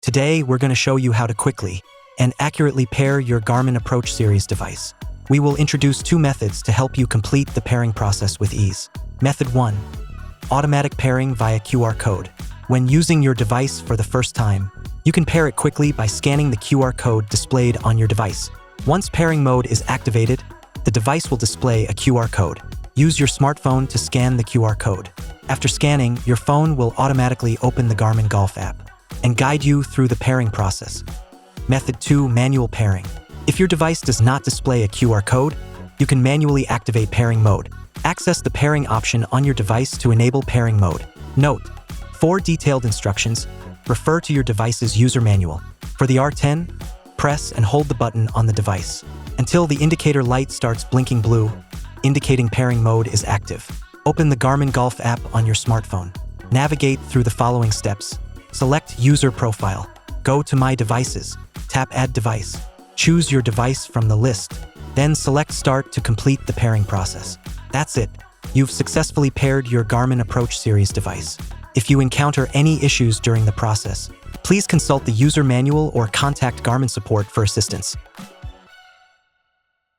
Today, we're going to show you how to quickly and accurately pair your Garmin Approach series device. We will introduce two methods to help you complete the pairing process with ease. Method 1. Automatic pairing via QR code. When using your device for the first time, you can pair it quickly by scanning the QR code displayed on your device. Once pairing mode is activated, the device will display a QR code. Use your smartphone to scan the QR code. After scanning, your phone will automatically open the Garmin Golf app and guide you through the pairing process. Method 2. Manual pairing. If your device does not display a QR code, you can manually activate pairing mode. Access the pairing option on your device to enable pairing mode. Note: for detailed instructions, refer to your device's user manual. For the R10, press and hold the button on the device until the indicator light starts blinking blue, indicating pairing mode is active. Open the Garmin Golf app on your smartphone. Navigate through the following steps. Select User Profile. Go to My Devices. Tap Add Device. Choose your device from the list. Then select Start to complete the pairing process. That's it. You've successfully paired your Garmin Approach series device. If you encounter any issues during the process, please consult the user manual or contact Garmin support for assistance.